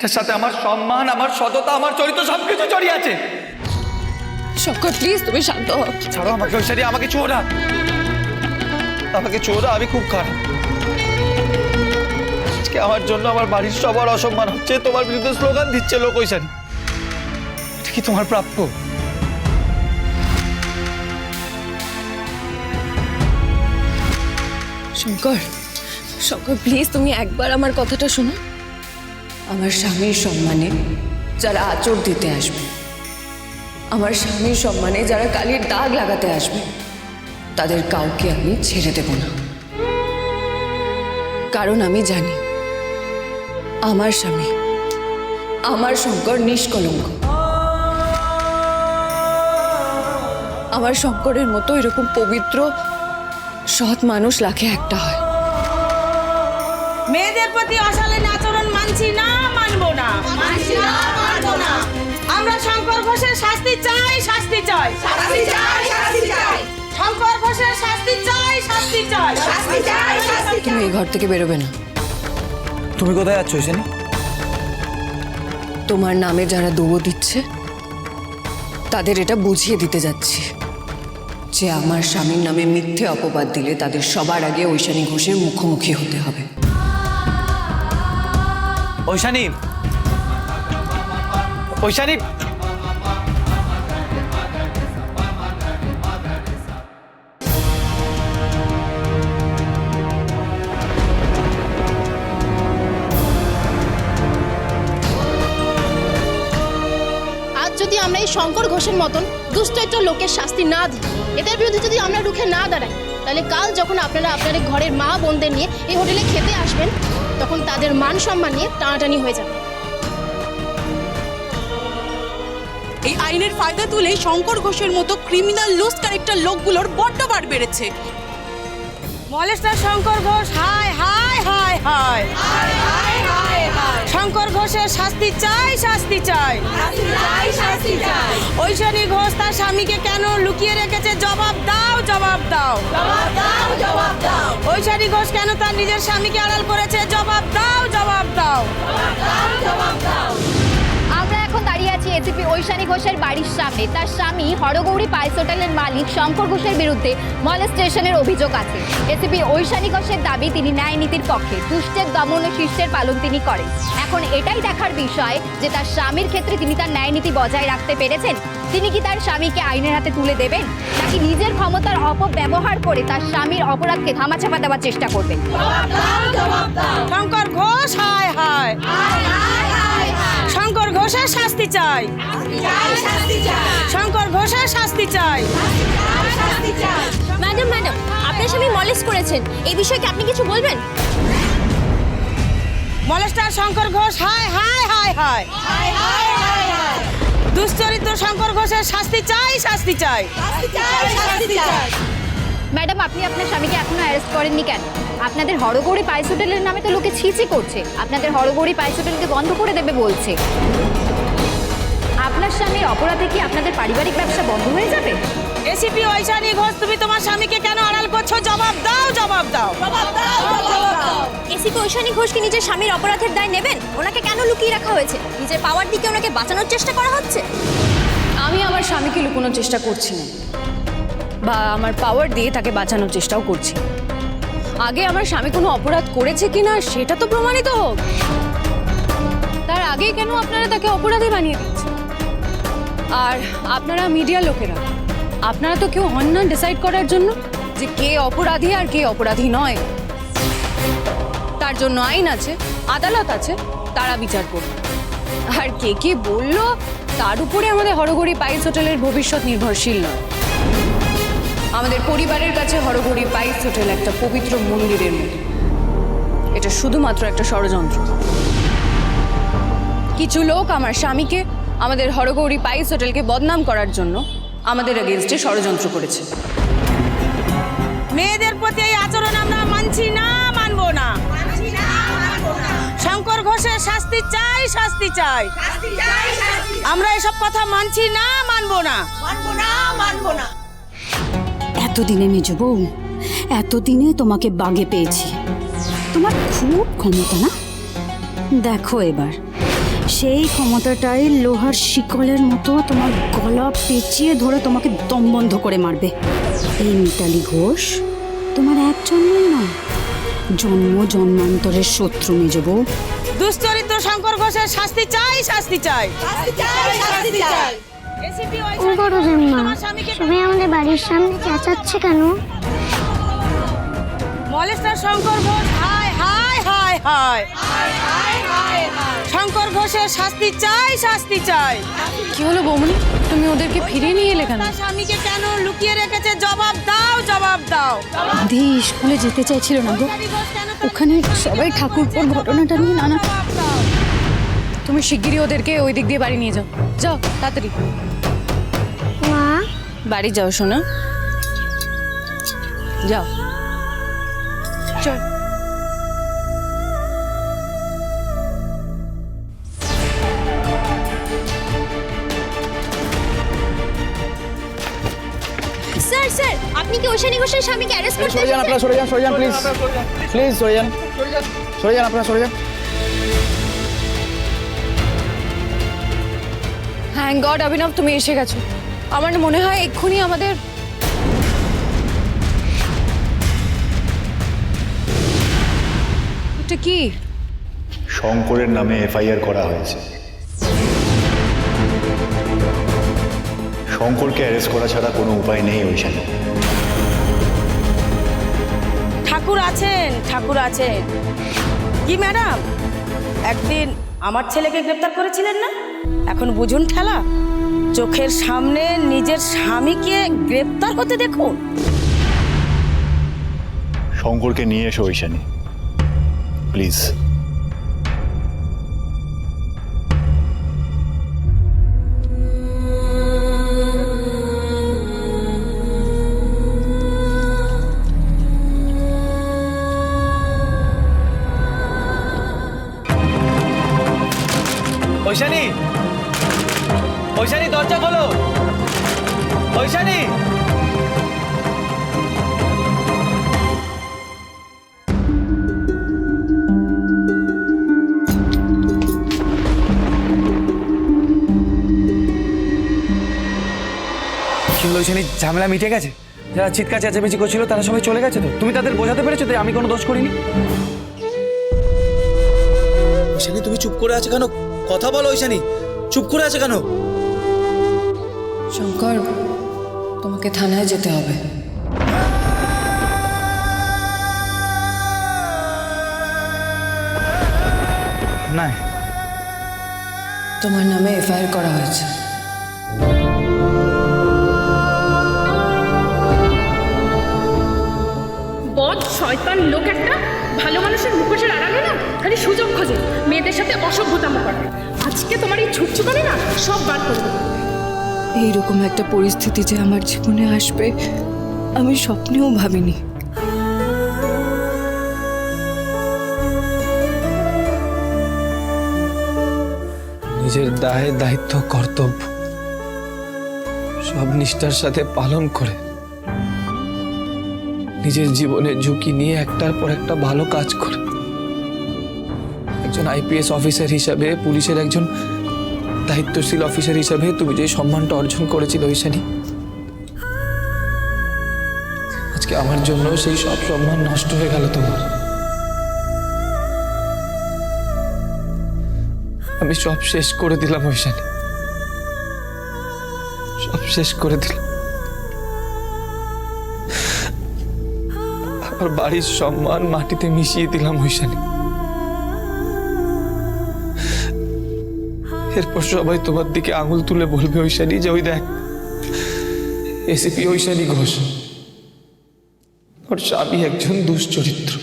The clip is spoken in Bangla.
এটার সাথে আমার সম্মান, আমার সততা, আমার চরিত্র সবকিছু জড়িয়ে আছে। শঙ্কর প্লিজ তুমি শান্ত হও। ছাড়ো আমাকে ঐশ্বরী, আমাকে ছোঁয়ো না, আমাকে ছোঁয়ো না, আমি খুব খারাপ। আজকে আমার জন্য আমার বাড়ির সবার অসম্মান হচ্ছে, তোমার বিরুদ্ধে স্লোগান দিচ্ছে লোক। ঐশ্বরী, এটা কি তোমার প্রাপ্য? শঙ্কর, শঙ্কর প্লিজ তুমি একবার আমার কথাটা শোনো। আমার স্বামীর সম্মানে যারা আঁচড় দিতে আসবে, আমার স্বামীর সম্মানে যারা কালির দাগ লাগাতে আসবে, তাদের কাউকে আমি ছেড়ে দেব না। কারণ আমি জানি আমার স্বামী, আমার শঙ্কর নিষ্কলঙ্ক। আমার শঙ্করের মতো এরকম পবিত্র সৎ মানুষ লাখে একটা হয়। মেয়েদের প্রতি অশালীন আচরণ মানছি না, মানবো না, মানছি না, মানবো না। আমরা শঙ্কর ঘোষের শাস্তি চাই, শাস্তি চাই, শাস্তি চাই, শাস্তি চাই। শঙ্কর ঘোষের শাস্তি চাই, শাস্তি চাই, শাস্তি চাই, শাস্তি চাই। তুমি এই ঘর থেকে বেরোবে না। তুমি কোথায় যাচ্ছ ঐশ্বরী? তোমার নামে যারা দৌড় দিচ্ছে তাদের এটা বুঝিয়ে দিতে যাচ্ছি যে আমার স্বামীর নামে মিথ্যে অপবাদ দিলে তাদের সবার আগে ঐশানী ঘোষের মুখোমুখি হতে হবে। ঐশানী, ঐশানী, আজ যদি আমরা এই শঙ্কর ঘোষের মতন দুষ্ট একটা লোকের শাস্তি না দিই, এদের বিরুদ্ধে যদি আমরা রুখে না দাঁড়াই, তাহলে কাল যখন আপনারা আপনাদের ঘরের মা বোনদের নিয়ে এই হোটেলে খেতে আসবেন, তখন তাদের মান সম্মান নিয়ে টানাটানি হয়ে যাবে। এই আইনের ফায়দা তুলে শঙ্কর ঘোষের মতো ক্রিমিনাল লুজ ক্যারেক্টার লোকগুলোর বড্ড বার বেড়েছে। মলেস্টার শঙ্কর ঘোষ, হায় হায় হায় হায়, শঙ্কর ঘোষের শাস্তি চাই, শাস্তি চাই, শাস্তি চাই। ঐশানী ঘোষ তার স্বামীকে কেন লুকিয়ে রেখেছে? জবাব দাও, জবাব দাও, জবাব দাও, জবাব দাও। ঐশানী ঘোষ কেন তার নিজের স্বামীকে আড়াল করেছে? জবাব দাও, জবাব দাও, জবাব দাও, জবাব দাও। আমরা এখন দাঁড়িয়ে আছি এসিপি ঐশানী ঘোষের বাড়ির সামনে। তার স্বামী হরগৌরী পাইস হোটেলের মালিক শঙ্কর ঘোষের বিরুদ্ধে মলেস্টেশনের অভিযোগ আছে। এসিপি ঐশানী ঘোষের দাবি তিনি ন্যায় নীতির পক্ষে, দুষ্টের দমন ও শিষ্টের পালন তিনি করেন। এখন এটাই দেখার বিষয় যে তার স্বামীর ক্ষেত্রে তিনি তার ন্যায় নীতি বজায় রাখতে পেরেছেন। তিনি কি তার স্বামীকে আইনের হাতে তুলে দেবেন, নাকি নিজের ক্ষমতার অপব্যবহার করে তার স্বামীর অপরাধকে ধামাচাপা দেওয়ার চেষ্টা করবেন? শঙ্কর ঘোষ, হায় হায়, শঙ্কর ঘোষের শাস্তি চাই, শঙ্কর ঘোষের শাস্তি চাই। ম্যাডাম, ম্যাডাম, আপনার স্বামী মলেস্ট করেছেন, এই বিষয়ে কি আপনি কিছু বলবেন? মলেস্টার শঙ্কর ঘোষ, হায় হায় হায় হায়, দুশ্চরিত্র শঙ্কর ঘোষের শাস্তি চাই, শাস্তি চাই, শাস্তি চাই। ম্যাডাম, আপনি আপনার স্বামীকে এখনো অ্যারেস্ট করেননি কেন? আপনাদের হরগৌরী পাইস হোটেলের নামে তো লোকে ছিছি করছে, আপনাদের হরগৌরী পাইস হোটেলকে বন্ধ করে দেবে বলছে। আপনার স্বামীর অপরাধে কি আপনাদের পারিবারিক ব্যবসা বন্ধ হয়ে যাবে? এসিপি ঐশানী ঘোষ, তুমি তোমার স্বামীকে কেন আড়াল করছো? জবাব দাও, জবাব দাও, জবাব দাও, জবাব দাও। এসিপি ঐশানী ঘোষ কি নিজের স্বামীর অপরাধের দায় নেবেন? ওনাকে কেন লুকিয়ে রাখা হয়েছে? নিজের পাওয়ার দিকে ওনাকে বাঁচানোর চেষ্টা করা হচ্ছে। আমি আমার স্বামীকে লুকোনোর চেষ্টা করছি না, বা আমার পাওয়ার দিয়ে তাকে বাঁচানোর চেষ্টাও করছি। আগে আমার স্বামী কোনো অপরাধ করেছে কিনা সেটা তো প্রমাণিত হোক, তার আগে কেন আপনারা তাকে অপরাধী বানিয়ে দিচ্ছেন? আর আপনারা মিডিয়া লোকেরা, আপনারা তো কেউ হন না ডিসাইড করার জন্য যে কে অপরাধী আর কে অপরাধী নয়। তার জন্য আইন আছে, আদালত আছে, তারা বিচার করবে। আর কে কে বললো তার উপরে আমাদের হরগৌরী পাইস হোটেলের ভবিষ্যৎ নির্ভরশীল নয়। আমাদের পরিবারের কাছে হরগৌরী পাইস হোটেল একটা পবিত্র মন্দিরের মতো। এটা শুধুমাত্র একটা ষড়যন্ত্র। কিছু লোক আমার স্বামীকে, আমাদের হরগৌরী পাইস হোটেলকে বদনাম করার জন্য আমাদের এগেইনস্টে ষড়যন্ত্র করেছে। মেয়েদের প্রতি এই আচরণ আমরা মানছি না, মানবো না, শঙ্কর ঘোষের শাস্তি চাই, শাস্তি চাই, আমরা এসব কথা মানছি না, মানবো না, মানবো না, মানবো না। এতদিনে মেজো বউ, এতদিনে তোমাকে বাগে পেয়েছি। তোমার খুব ক্ষমতা না? দেখো এবার সেই ক্ষমতাটাই লোহার শিকলের মতো তোমার গলা পেঁচিয়ে ধরে তোমাকে দম বন্ধ করে মারবে। এই মিতালি ঘোষ তোমার একজন্মই নয়, জন্ম জন্মান্তরের শত্রু মেজ বউ। দুশ্চরিত্র শঙ্কর ঘোষের শাস্তি চাই, শাস্তি চাই, শাস্তি চাই। এসিপি ঐশানী বড় ঘোষ মা আমার স্বামীকে সবাই আমাদের বাড়ির সামনে চেঁচাচ্ছে কেন? মলেস্টার শঙ্কর ঘোষ, হায় হায় হায় হায়, শঙ্কর ঘোষের শাস্তি চাই, শাস্তি চাই। কি হলো বৌমনি, তুমি ওদেরকে ফিরিয়ে নিয়ে এলে কেন? তার স্বামীকে কেন লুকিয়ে রেখেছে? জবাব দাও, জবাব দাও। দি স্কুলে যেতে চাইছিল না গো, ঐশানী ঘোষ কেন তার ওখানে সবাই ঠাকুরপোর ঘটনাটা নিয়ে নানা। জবাব দাও। তুমি শিগগিরই ওদেরকে ওই দিক দিয়ে বাড়ি নিয়ে যাও, যাও তাড়াতাড়ি মা বাড়ি যাও সোনা, যাও চল। স্যার স্যার আপনি কি ঐশানী ঘোষের স্বামীকে অ্যারেস্ট করতে সরে যান আপনারা, সরে যান, সরে যান প্লিজ, প্লিজ সরে যান, সরে যান আপনারা, সরে যান। থ্যাংক গড অভিনব তুমি এসে গেছো। আমার না মনে হয় এক্ষুনি আমাদের এটা কি? শঙ্করের নামে এফআইআর করা হয়েছে। শঙ্করকে অ্যারেস্ট করা ছাড়া কোনো উপায় নেই ঐশানী। ঠাকুর আছেন, ঠাকুর আছেন। কি ম্যাডাম, একদিন আমার ছেলেকে গ্রেপ্তার করেছিলেন না? এখন বুঝুন ঠেলা। চোখের সামনে নিজের স্বামীকে গ্রেপ্তার হতে দেখুন। শঙ্করকে নিয়ে এসো ঐশানী, প্লিজ। ঐশানী, ঐশানী দরজা খোলো, ঐশানী। কি হলো ঐশানী, ঝামেলা মিটে গেছে? যারা চিৎকার চেঁচামেচি করছিল তারা সবাই চলে গেছে তো? তুমি তাদের বোঝাতে পেরেছো তো আমি কোনো দোষ করিনি? ঐশানী তুমি চুপ করে আছো কেন? কথা বলো ঐশানী, চুপ করে আছে কেন? শঙ্কর, তোমাকে থানায় যেতে হবে। না, তোমার নামে এফআইআর করা হয়েছে। বদ শয়তান লোক একটা, ভালো মানুষের মুখোশের আড়ালে না খালি সুযোগ খোঁজে, মেয়েদের সাথে অসভ্যতাম করে। আজকে তোমার এই ছুটছুটানি না সব বার করবে। এইরকম একটা পরিস্থিতি যে আমার জীবনে আসবে আমি স্বপ্নেও ভাবিনি। নিজের দায় দায়িত্ব কর্তব্য সব নিষ্ঠার সাথে পালন করে নিজের জীবনের ঝুঁকি নিয়ে একটার পর একটা ভালো কাজ করে একজন আইপিএস অফিসার হিসাবে, পুলিশের একজন দায়িত্বশীল অফিসার হিসাবে তুমি যে সম্মানটা অর্জন করেছিলে ঐশানী, আজকে আমার জন্য সেই সব সম্মান নষ্ট হয়ে গেল তোমার। আমি সব শেষ করে দিলাম ঐশানী, সব শেষ করে দিলাম। আমার বাড়ির সম্মান মাটিতে মিশিয়ে দিলাম ঐশানী। এরপর সবাই তোমার দিকে আঙুল তুলে বলবে ঐশানী যে ওই দেখ এসিপি ঐশানী ঘোষ, ওর স্বামী একজন দুশ্চরিত্র।